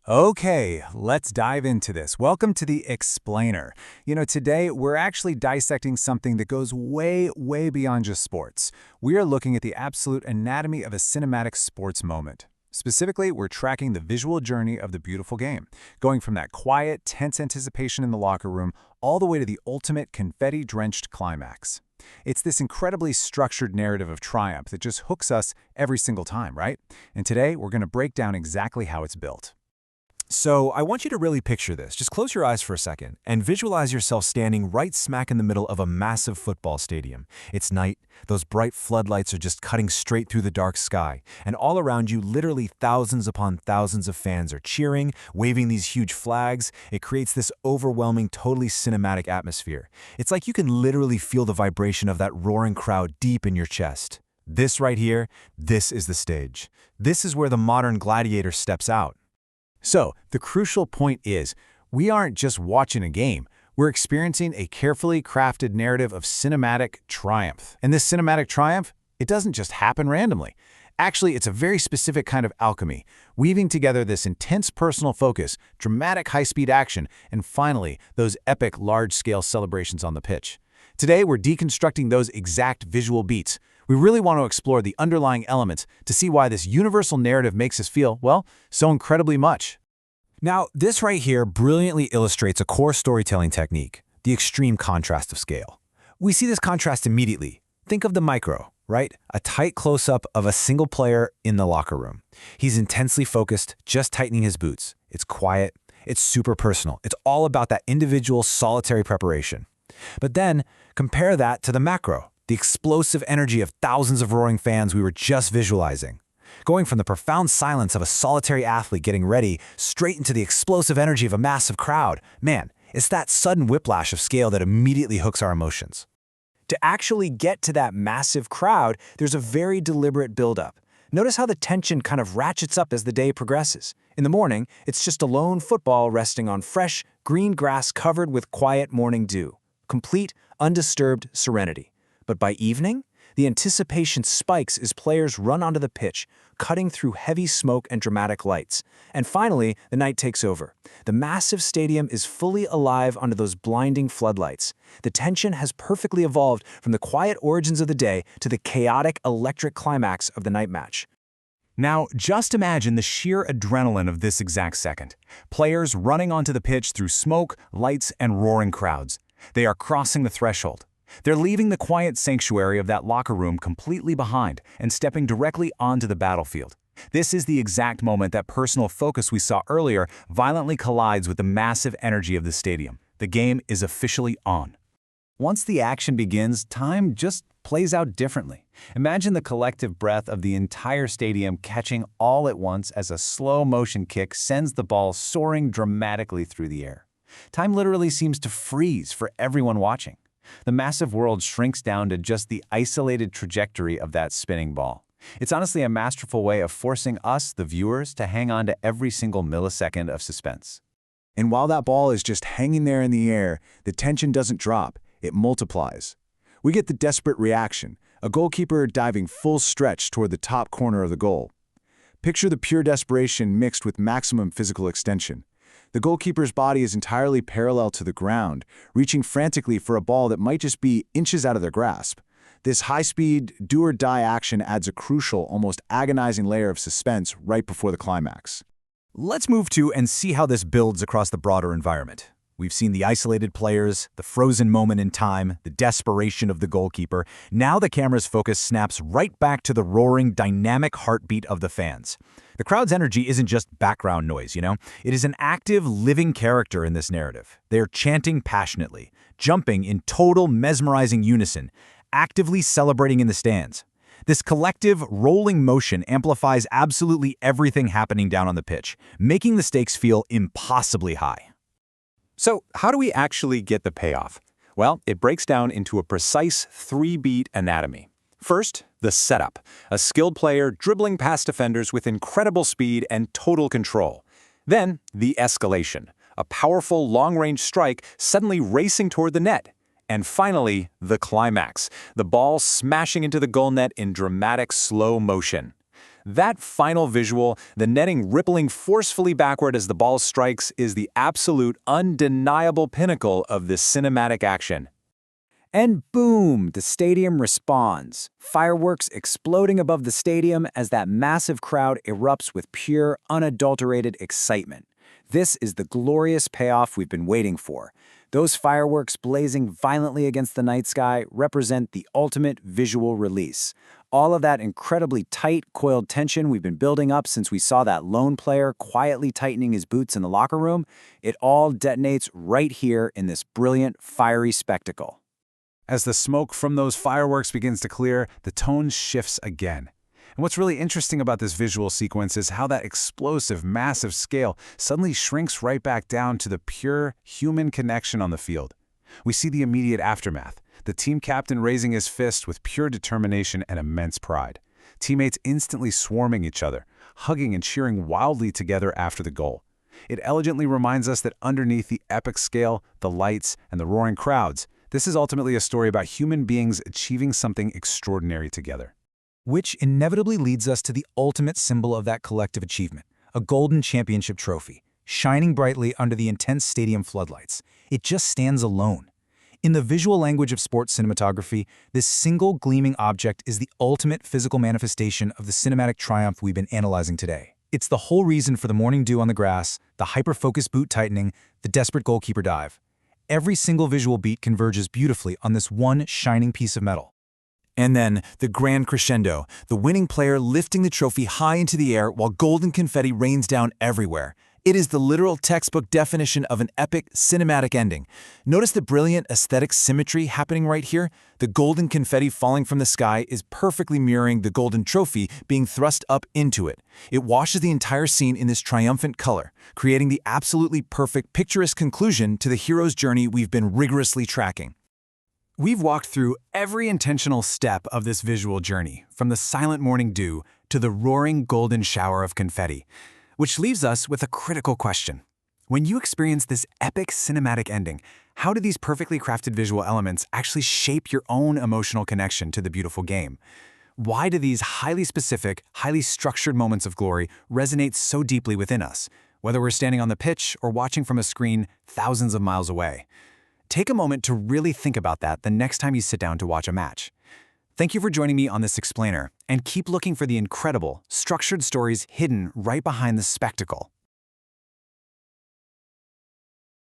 Okay, let's dive into this. Welcome to the Explainer. Today we're actually dissecting something that goes way, way beyond just sports. We are looking at the absolute anatomy of a cinematic sports moment. Specifically, we're tracking the visual journey of the beautiful game, going from that quiet, tense anticipation in the locker room all the way to the ultimate confetti-drenched climax. It's this incredibly structured narrative of triumph that just hooks us every single time, right? And today, we're going to break down exactly how it's built. So I want you to really picture this. Just close your eyes for a second and visualize yourself standing right smack in the middle of a massive football stadium. It's night, those bright floodlights are just cutting straight through the dark sky, and all around you literally thousands upon thousands of fans are cheering, waving these huge flags. It creates this overwhelming, totally cinematic atmosphere. It's like you can literally feel the vibration of that roaring crowd deep in your chest. This right here, this is the stage. This is where the modern gladiator steps out. So, the crucial point is, we aren't just watching a game, we're experiencing a carefully crafted narrative of cinematic triumph. And this cinematic triumph, it doesn't just happen randomly. Actually, it's a very specific kind of alchemy, weaving together this intense personal focus, dramatic high-speed action, and finally, those epic large-scale celebrations on the pitch. Today, we're deconstructing those exact visual beats. We really want to explore the underlying elements to see why this universal narrative makes us feel, well, so incredibly much. Now, this right here brilliantly illustrates a core storytelling technique, the extreme contrast of scale. We see this contrast immediately. Think of the micro, right? A tight close-up of a single player in the locker room. He's intensely focused, just tightening his boots. It's quiet, it's super personal. It's all about that individual solitary preparation. But then, compare that to the macro, the explosive energy of thousands of roaring fans we were just visualizing. Going from the profound silence of a solitary athlete getting ready straight into the explosive energy of a massive crowd. Man, it's that sudden whiplash of scale that immediately hooks our emotions. To actually get to that massive crowd, there's a very deliberate buildup. Notice how the tension kind of ratchets up as the day progresses. In the morning, it's just a lone football resting on fresh, green grass covered with quiet morning dew. Complete, undisturbed serenity. But by evening, the anticipation spikes as players run onto the pitch, cutting through heavy smoke and dramatic lights. And finally, the night takes over. The massive stadium is fully alive under those blinding floodlights. The tension has perfectly evolved from the quiet origins of the day to the chaotic, electric climax of the night match. Now, just imagine the sheer adrenaline of this exact second. Players running onto the pitch through smoke, lights, and roaring crowds. They are crossing the threshold. They're leaving the quiet sanctuary of that locker room completely behind and stepping directly onto the battlefield. This is the exact moment that personal focus we saw earlier violently collides with the massive energy of the stadium. The game is officially on. Once the action begins, time just plays out differently. Imagine the collective breath of the entire stadium catching all at once as a slow-motion kick sends the ball soaring dramatically through the air. Time literally seems to freeze for everyone watching. The massive world shrinks down to just the isolated trajectory of that spinning ball. It's honestly a masterful way of forcing us, the viewers, to hang on to every single millisecond of suspense. And while that ball is just hanging there in the air, the tension doesn't drop, it multiplies. We get the desperate reaction, a goalkeeper diving full stretch toward the top corner of the goal. Picture the pure desperation mixed with maximum physical extension. The goalkeeper's body is entirely parallel to the ground, reaching frantically for a ball that might just be inches out of their grasp. This high-speed, do-or-die action adds a crucial, almost agonizing layer of suspense right before the climax. Let's move to and see how this builds across the broader environment. We've seen the isolated players, the frozen moment in time, the desperation of the goalkeeper. Now the camera's focus snaps right back to the roaring, dynamic heartbeat of the fans. The crowd's energy isn't just background noise, It is an active, living character in this narrative. They are chanting passionately, jumping in total, mesmerizing unison, actively celebrating in the stands. This collective, rolling motion amplifies absolutely everything happening down on the pitch, making the stakes feel impossibly high. So, how do we actually get the payoff? Well, it breaks down into a precise three-beat anatomy. First, the setup, a skilled player dribbling past defenders with incredible speed and total control. Then, the escalation, a powerful long-range strike suddenly racing toward the net. And finally, the climax, the ball smashing into the goal net in dramatic slow motion. That final visual, the netting rippling forcefully backward as the ball strikes, is the absolute undeniable pinnacle of this cinematic action. And boom, the stadium responds. Fireworks exploding above the stadium as that massive crowd erupts with pure, unadulterated excitement. This is the glorious payoff we've been waiting for. Those fireworks blazing violently against the night sky represent the ultimate visual release. All of that incredibly tight, coiled tension we've been building up since we saw that lone player quietly tightening his boots in the locker room, it all detonates right here in this brilliant, fiery spectacle. As the smoke from those fireworks begins to clear, the tone shifts again. And what's really interesting about this visual sequence is how that explosive, massive scale suddenly shrinks right back down to the pure human connection on the field. We see the immediate aftermath, the team captain raising his fist with pure determination and immense pride. Teammates instantly swarming each other, hugging and cheering wildly together after the goal. It elegantly reminds us that underneath the epic scale, the lights, and the roaring crowds, this is ultimately a story about human beings achieving something extraordinary together. Which inevitably leads us to the ultimate symbol of that collective achievement, a golden championship trophy, shining brightly under the intense stadium floodlights. It just stands alone. In the visual language of sports cinematography, this single gleaming object is the ultimate physical manifestation of the cinematic triumph we've been analyzing today. It's the whole reason for the morning dew on the grass, the hyper-focused boot tightening, the desperate goalkeeper dive. Every single visual beat converges beautifully on this one shining piece of metal. And then, the grand crescendo, the winning player lifting the trophy high into the air while golden confetti rains down everywhere. It is the literal textbook definition of an epic, cinematic ending. Notice the brilliant aesthetic symmetry happening right here? The golden confetti falling from the sky is perfectly mirroring the golden trophy being thrust up into it. It washes the entire scene in this triumphant color, creating the absolutely perfect, picturesque conclusion to the hero's journey we've been rigorously tracking. We've walked through every intentional step of this visual journey, from the silent morning dew to the roaring golden shower of confetti. Which leaves us with a critical question. When you experience this epic cinematic ending, how do these perfectly crafted visual elements actually shape your own emotional connection to the beautiful game? Why do these highly specific, highly structured moments of glory resonate so deeply within us, whether we're standing on the pitch or watching from a screen thousands of miles away? Take a moment to really think about that the next time you sit down to watch a match. Thank you for joining me on this explainer, and keep looking for the incredible, structured stories hidden right behind the spectacle.